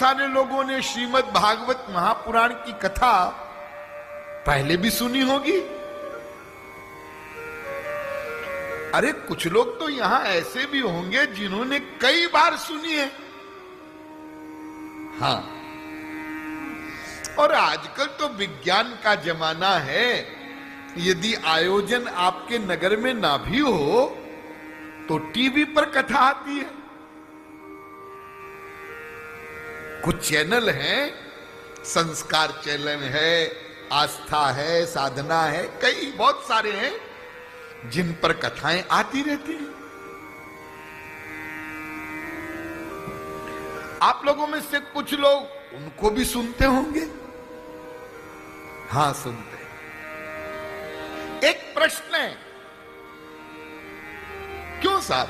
सारे लोगों ने श्रीमद् भागवत महापुराण की कथा पहले भी सुनी होगी। अरे कुछ लोग तो यहां ऐसे भी होंगे जिन्होंने कई बार सुनी है। हाँ, और आजकल तो विज्ञान का जमाना है। यदि आयोजन आपके नगर में ना भी हो तो टीवी पर कथा आती है। कुछ चैनल हैं, संस्कार चैनल है, आस्था है, साधना है, कई बहुत सारे हैं जिन पर कथाएं आती रहती हैं। आप लोगों में से कुछ लोग उनको भी सुनते होंगे। हाँ, सुनते हैं। एक प्रश्न है, क्यों साहब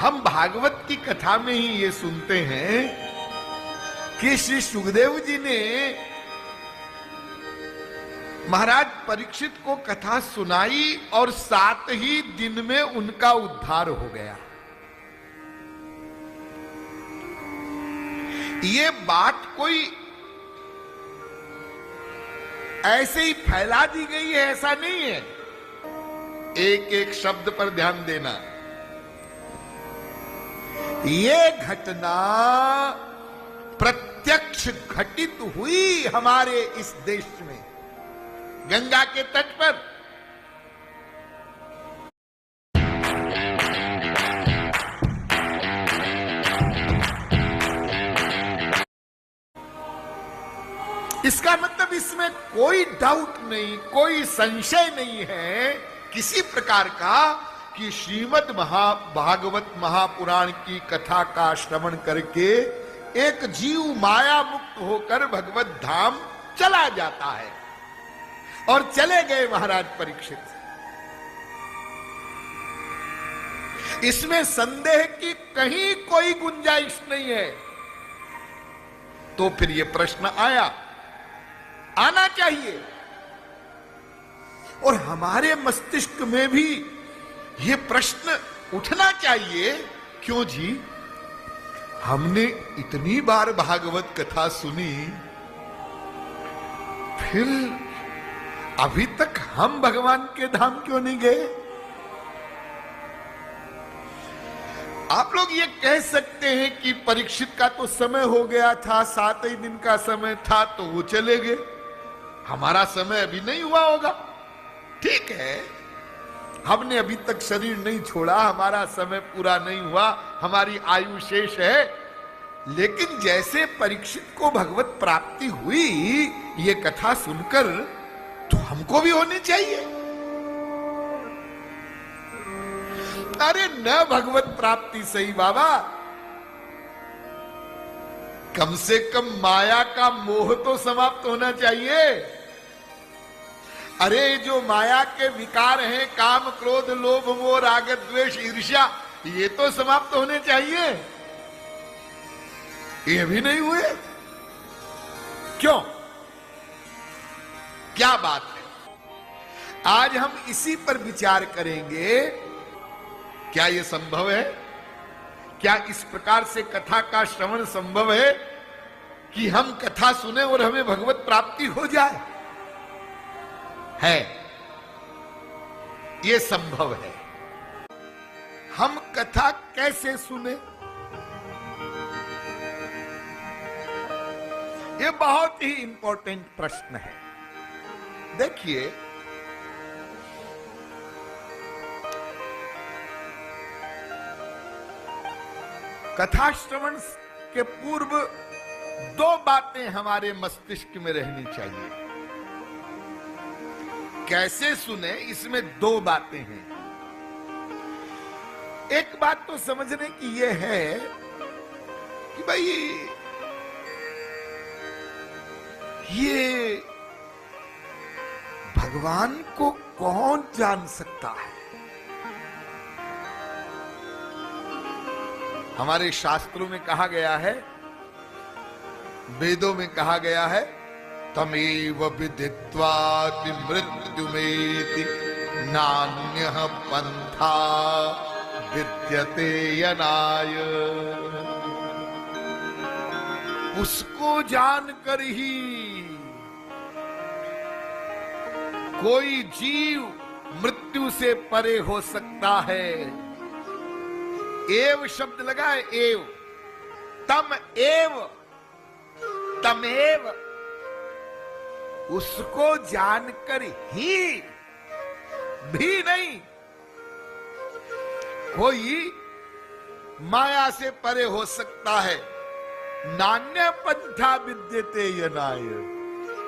हम भागवत की कथा में ही ये सुनते हैं कि श्री सुखदेव जी ने महाराज परीक्षित को कथा सुनाई और 7 ही दिन में उनका उद्धार हो गया। ये बात कोई ऐसे ही फैला दी गई है, ऐसा नहीं है। एक एक शब्द पर ध्यान देना। ये घटना प्रत्यक्ष घटित हुई हमारे इस देश में, गंगा के तट पर। इसका मतलब इसमें कोई डाउट नहीं, कोई संशय नहीं है किसी प्रकार का कि श्रीमद् भागवत महापुराण की कथा का श्रवण करके एक जीव माया मुक्त होकर भगवत धाम चला जाता है। और चले गए महाराज परीक्षित। इसमें संदेह की कहीं कोई गुंजाइश नहीं है। तो फिर यह प्रश्न आना चाहिए, और हमारे मस्तिष्क में भी यह प्रश्न उठना चाहिए, क्यों जी हमने इतनी बार भागवत कथा सुनी, फिर अभी तक हम भगवान के धाम क्यों नहीं गए? आप लोग ये कह सकते हैं कि परीक्षित का तो समय हो गया था, 7 ही दिन का समय था तो वो चले गए, हमारा समय अभी नहीं हुआ होगा। ठीक है, हमने अभी तक शरीर नहीं छोड़ा, हमारा समय पूरा नहीं हुआ, हमारी आयु शेष है। लेकिन जैसे परीक्षित को भगवत प्राप्ति हुई ये कथा सुनकर, तो हमको भी होनी चाहिए। अरे न भगवत प्राप्ति सही बाबा, कम से कम माया का मोह तो समाप्त होना चाहिए। अरे जो माया के विकार हैं, काम क्रोध लोभ मोह राग द्वेष ईर्ष्या, ये तो समाप्त होने चाहिए। ये भी नहीं हुए, क्यों? क्या बात है? आज हम इसी पर विचार करेंगे। क्या यह संभव है? क्या इस प्रकार से कथा का श्रवण संभव है कि हम कथा सुने और हमें भगवत प्राप्ति हो जाए? है, यह संभव है। हम कथा कैसे सुने? यह बहुत ही इंपॉर्टेंट प्रश्न है। देखिए, कथा श्रवण के पूर्व 2 बातें हमारे मस्तिष्क में रहनी चाहिए। कैसे सुने, इसमें 2 बातें हैं। एक बात तो समझने की यह है कि भाई ये भगवान को कौन जान सकता है? हमारे शास्त्रों में कहा गया है, वेदों में कहा गया है, तमेव विदित्वाति मृत्युमेति नान्यः पंथा विद्यते यनाय। उसको जानकर ही कोई जीव मृत्यु से परे हो सकता है। एव शब्द लगा है, एव तमेव उसको जानकर ही भी नहीं कोई माया से परे हो सकता है। नान्य पंथा विद्यते यनाय,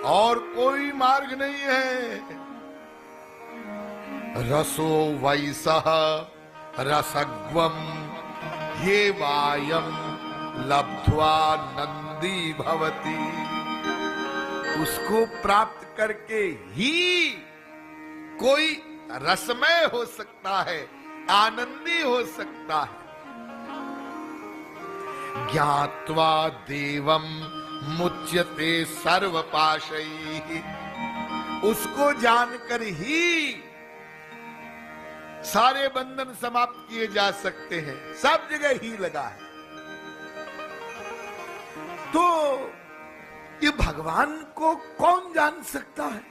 और कोई मार्ग नहीं है। रसो वैसः रसग्वम ये वायम लब्ध्वा नंदी भवति, उसको प्राप्त करके ही कोई रसमय हो सकता है, आनंदी हो सकता है। ज्ञात्वा देवम मुच्यते सर्व पाशैः, उसको जानकर ही सारे बंधन समाप्त किए जा सकते हैं। सब जगह ही लगा है। तो ये भगवान को कौन जान सकता है?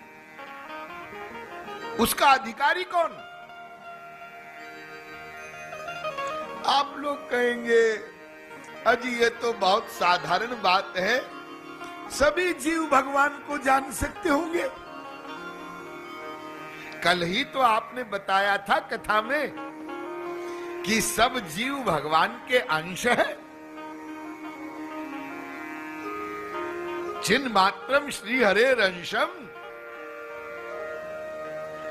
उसका अधिकारी कौन? आप लोग कहेंगे अजी ये तो बहुत साधारण बात है, सभी जीव भगवान को जान सकते होंगे। कल ही तो आपने बताया था कथा में कि सब जीव भगवान के अंश है। चिन्ह मात्रम श्री हरे रंशम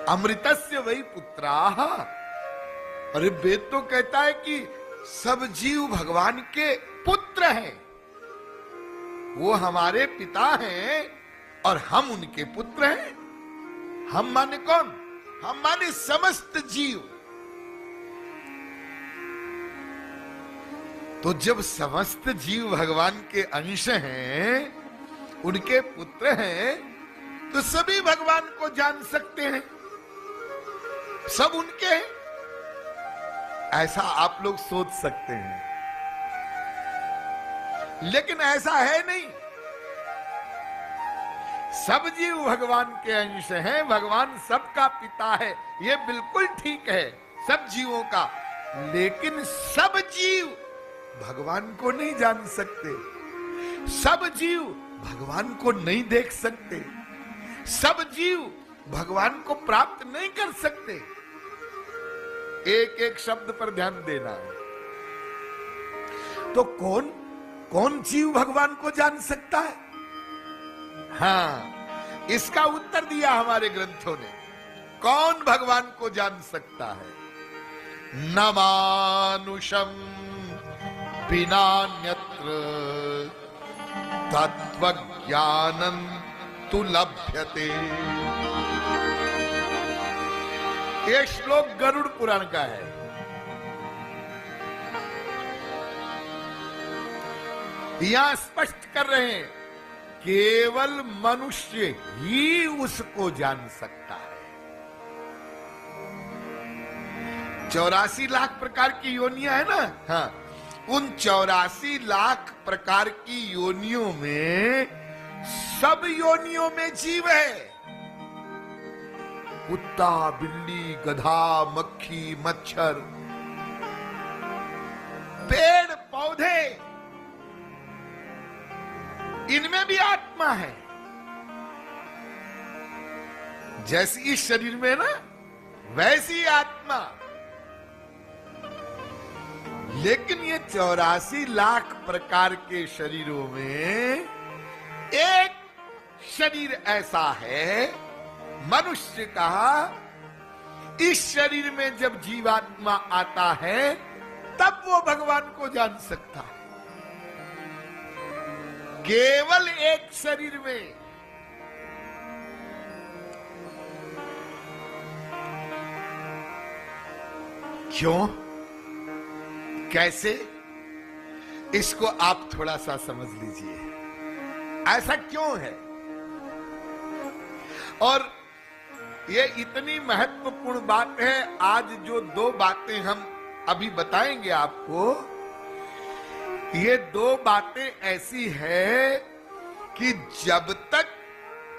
अमृतस्य वही पुत्राः। अरे वेद तो कहता है कि सब जीव भगवान के पुत्र हैं, वो हमारे पिता हैं और हम उनके पुत्र हैं। हम माने कौन? हम माने समस्त जीव। तो जब समस्त जीव भगवान के अंश हैं, उनके पुत्र हैं, तो सभी भगवान को जान सकते हैं, सब उनके हैं। ऐसा आप लोग सोच सकते हैं, लेकिन ऐसा है नहीं। सब जीव भगवान के अंश हैं, भगवान सबका पिता है, ये बिल्कुल ठीक है सब जीवों का। लेकिन सब जीव भगवान को नहीं जान सकते, सब जीव भगवान को नहीं देख सकते, सब जीव भगवान को प्राप्त नहीं कर सकते। एक एक शब्द पर ध्यान देना है। तो कौन कौन जीव भगवान को जान सकता है? हाँ, इसका उत्तर दिया हमारे ग्रंथों ने। कौन भगवान को जान सकता है? न मानुषम विनान्यत्र तत्वज्ञानं तु लभ्यते। ये श्लोक गरुड़ पुराण का है। यहां स्पष्ट कर रहे हैं केवल मनुष्य ही उसको जान सकता है। 84 लाख प्रकार की योनियां है ना। हाँ, उन 84 लाख प्रकार की योनियों में सब योनियों में जीव है। कुत्ता, बिल्ली, गधा, मक्खी, मच्छर, पेड़ पौधे, इनमें भी आत्मा है। जैसी इस शरीर में ना, वैसी आत्मा। लेकिन ये 84 लाख प्रकार के शरीरों में एक शरीर ऐसा है, मनुष्य का। इस शरीर में जब जीवात्मा आता है तब वो भगवान को जान सकता है। केवल एक शरीर में। क्यों? कैसे? इसको आप थोड़ा सा समझ लीजिए। ऐसा क्यों है? और ये इतनी महत्वपूर्ण बात है। आज जो दो बातें हम अभी बताएंगे आपको, ये दो बातें ऐसी है कि जब तक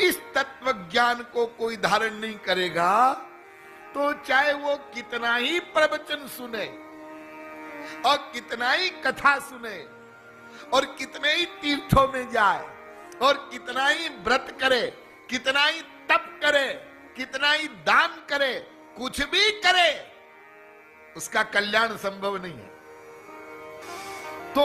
इस तत्व ज्ञान को कोई धारण नहीं करेगा, तो चाहे वो कितना ही प्रवचन सुने और कितना ही कथा सुने और कितने ही तीर्थों में जाए और कितना ही व्रत करे, कितना ही तप करे, कितना ही दान करे, कुछ भी करे, उसका कल्याण संभव नहीं है। तो